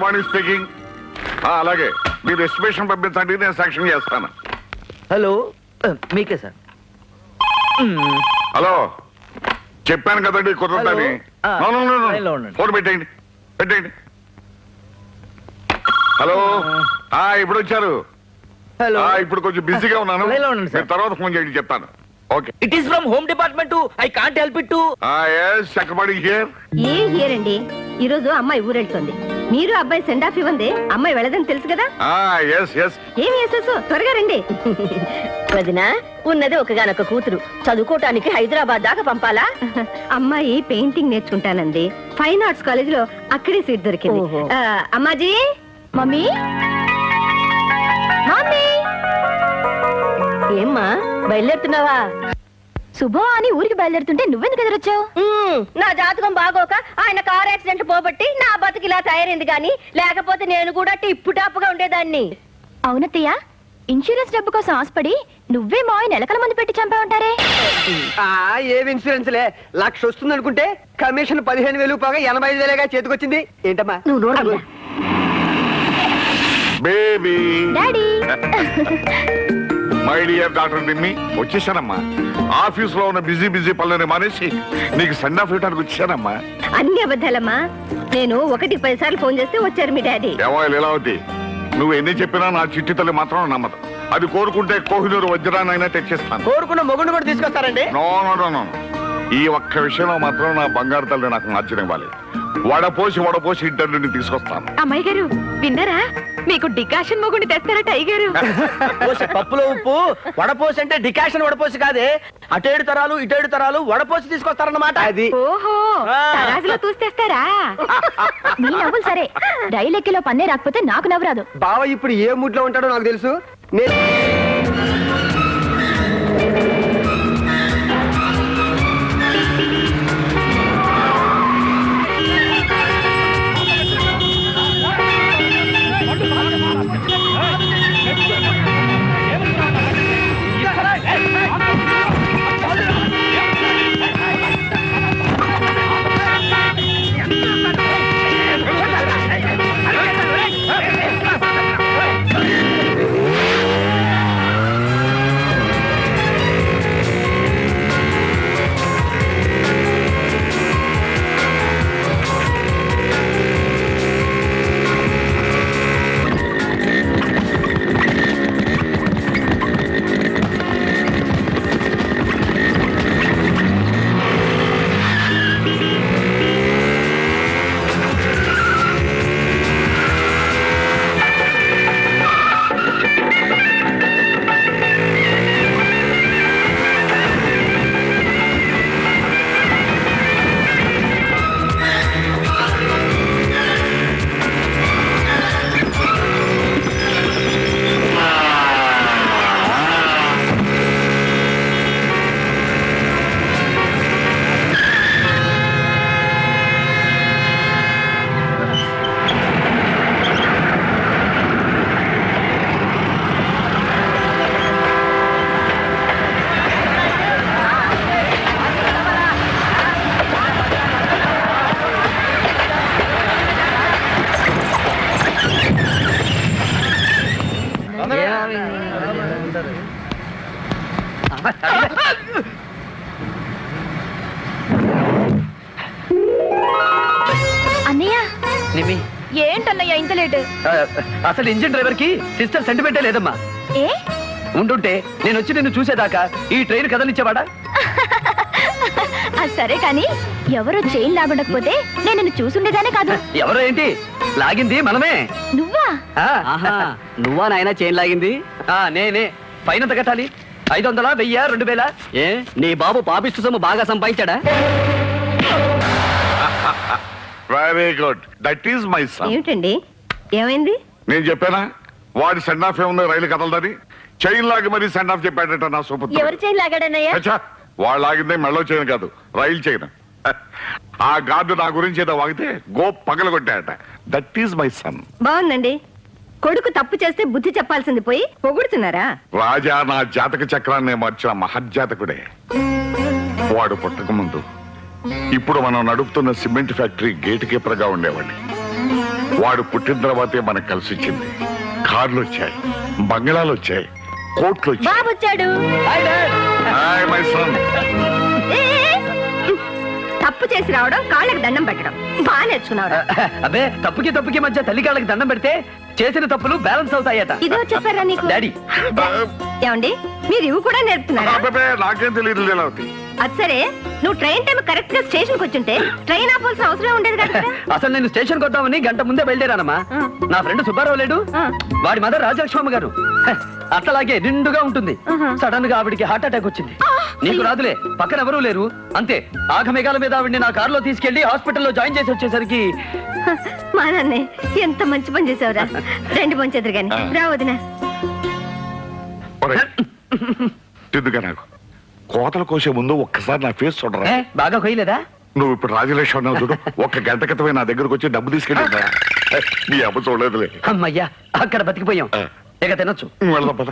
Chakrapani speaking. అలాగే మీరు estimation పంపించండి, నేను శాంక్షన్ చేస్తాను. హలో, మీకే సార్. హలో, చెప్పాను కదండి కుదరదని. ఫోన్ పెట్టేయండి. హలో, ఇప్పుడు వచ్చారు. ఇప్పుడు కొంచెం బిజీగా ఉన్నాను, తర్వాత ఫోన్ చేయండి, చెప్తాను. Okay. It is from home department. I can't help it. Chakrapani here. ఏం హియర్ అండి? ఈ రోజు అమ్మాయి ఊరెళ్తుంది. మీరు అబ్బాయి సెండ్ ఆఫ్ ఇవ్వండి. అమ్మాయి వెళ్ళదని తెలుసు కదా. ఏమి చేసేసు, త్వరగా రండి. వదినా, ఉన్నది ఒకగానొక కూతురు, చదువుకోవటానికి హైదరాబాద్ దాకా పంపాలా? అమ్మాయి పెయింటింగ్ నేర్చుకుంటానండి. ఫైన్ ఆర్ట్స్ కాలేజ్ లో అక్కడే సీట్ దొరికింది. అమ్మాజీ. మమ్మీ, మమ్మీ, ఏమ్మా బయలుదేరుతున్నావా? శుభం అని ఊరికి బయలుదేరుతుంటే నువ్వెందుకు ఎదురొచ్చావు? నా జాతకం బాగోక ఆయన కార్ యాక్సిడెంట్ పోబట్టి నా బతుకు ఇలా తయారైంది, గాని లేకపోతే నేను కూడా టిప్పు టాప్గా ఉండేదాన్ని. అవునత్తయ్య, ఇన్సూరెన్స్ డబ్బు కోసం ఆశపడి నువ్వే మా ఆయన ఎలకల మంది పెట్టి చంపా ఉంటారే. ఏవి ఇన్సూరెన్స్ లే, 1,00,000 వస్తుంది అనుకుంటే కమిషన్ 15,000 పోగా 85,000గా చేతికొచ్చింది. ఏంటమ్మా నువ్వు baby. Daddy. My dear doctor దిమ్మి, వచ్చేసానమ్మా. ఆఫీస్ లో ఉన్న బిజీ పనులని మానేసి నీకు సెండ్ ఆఫ్ ఇవ్వడానికి వచ్చానమ్మా. అన్ని అబద్ధాలమ్మా. నేను 1-10 సార్లు ఫోన్ చేస్తే వచ్చారు మీ డాడీ. ఏమో లీలావతి, నువ్వు ఎన్ని చెప్పినా నా చిట్టి తల్లి మాత్రం నమ్మదు. అది కోరుకుంటే కోహినూరు వజ్రాన్నైనా తెచ్చిస్తాను. కోరుకున్న మొగుడు కూడా తీసుకొస్తారండి. నో, ఈ ఒక్క విషయంలో మాత్రం నా బంగారు తల్లి నాకు నచ్చనివ్వాలి. వడపోసి ఇంటర్వ్యూని తీసుకొస్తాను. అమ్మాయి గారు విన్నారా? మీకు డికాషన్ మొగుడిని తెస్తారట అయ్యగారు. పప్పులో ఉప్పు వడపోసి అంటే డికాషన్ వడపోసి కాదే, అటేడు తరాలు ఇటేడు తరాలు వడపోసి తీసుకొస్తారన్నమాట. అది ఓహో, తరాజులో చూస్తేస్తారా? మీ నవ్వులు సరే, రైలు ఎక్కిలో పన్నే రాకపోతే నాకు నవ్వు రాదు. బావ ఇప్పుడు ఏ మూడ్ లో ఉంటాడో నాకు తెలుసు. అన్నయ్య, ఏంటన్నయ్య ఇంత లేట్? అసలు ఇంజిన్ డ్రైవర్ కి సిస్టర్ సెంటిమెంటే లేదమ్మా. ఏ ఉంటుంటే నేను వచ్చి నిన్ను చూసేదాకా ఈ ట్రైన్ కదలిచ్చేవాడా? సరే కానీ ఎవరో చైన్ లాగడకపోతే నేను నిన్ను చూసుండేదానే కాదు. ఎవరో ఏంటి లాగింది? మనమే. నువ్వా? నువ్వా నాయన చైన్ లాగింది? నేనే. ఫైన్ ఎంత కట్టాలి? 500, 1000, 2000? ఏ నీ బాబు పాపిస్తు సొమ్ము బాగా సంపాదించాడా? Very good, that is my son. ఏమిటండి, ఏమైంది? నేను చెప్పానా వాడి సెండ్ ఆఫ్ ఏముంది, రైలు కదలదని. చైన్ లాగి మరీ సెండ్ ఆఫ్ చెప్పాడట నా సూపర్. ఎవరు చైన్ లాగాడన్నయ్య? వాళ్ళు లాగిందే మెళ్ళో చైన్ కాదు, రైలు చైన్. ఆ గార్డు నా గురించి ఏదో వాగితే గో పగలగొట్టాడట. That is my son. బాగుందండి. కొడుకు తప్పు చేస్తే బుద్ధి చెప్పాల్సింది పోయి పొగుడుతున్నారా? రాజా నా జాతక చక్రాన్ని మార్చిన మహజ్జాతకుడే. వాడు పుట్టక ముందు ఇప్పుడు మనం నడుపుతున్న సిమెంట్ ఫ్యాక్టరీ గేట్ కీపర్ గా ఉండేవాడిని. వాడు పుట్టిన తర్వాతే మనకు కలిసి వచ్చింది. కార్లు వచ్చాయి, బంగ్లాలు వచ్చాయి, కోట్లు వచ్చాయి. బాబు వచ్చాడు. Hi my son. ఏ, తప్పు చేసి రావడం, కాళ్ళకి దండం పెట్టడం బాగా నేర్చుకున్నావు. అబ్బే, తప్పుకి మధ్య తల్లి కాళ్ళకి దండం పెడితే చేసిన తప్పులు బ్యాలెన్స్ అవుతాయట. ఇదో చెప్పారా నీకు? డాడీ, ఏమండి మీరు ఇవి కూడా నేర్పుతున్నారా? అబ్బే, నాకేం తెలియదు లీలావతి. అది సరే, నువ్వు ట్రైన్ టైం కరెక్ట్ గా స్టేషన్ కి వచ్చుంటే ట్రైన్ ఆపాల్సిన అవసరం ఉండేది కదా. అసలు నేను స్టేషన్ కొద్దామని గంట ముందే బయలుదేరానమ్మా. నా ఫ్రెండ్ సుబ్బారావు లేడు, వాడి మదర్ రాజలక్ష్మమ్మ గారు అట్లాగే నిండుగా ఉంటుంది. సడన్ గా ఆవిడికి హార్ట్ అటాక్ వచ్చింది. నీకు రాదులే, పక్కన ఎవరూ లేరు. అంతే, ఆఘమేఘాల మీద ఆవిడ్ని నా కారులో తీసుకెళ్లి హాస్పిటల్లో జాయిన్ చేసి వచ్చేసరికి మా నాన్నే ఎంత మంచి పని చేసావురా. రెండు పంచేద్దరు గాని రా వదినా. ఎందుగా నాకు కోతలు కోసే ముందు ఒక్కసారి నా ఫేస్ చూడరా. బాగా కొయ్యలేదా? నువ్వు ఇప్పుడు రాజలక్ష్మి అన్నావు చూడు, ఒక్క గంట క్రితమే నా దగ్గరకు వచ్చి డబ్బు తీసుకెళ్ళి నీ అమ్మ చూడలేదులే. అమ్మయ్యా, అక్కడ బతికిపోయాం. ఇక తినొచ్చు. వెళ్దాం పద.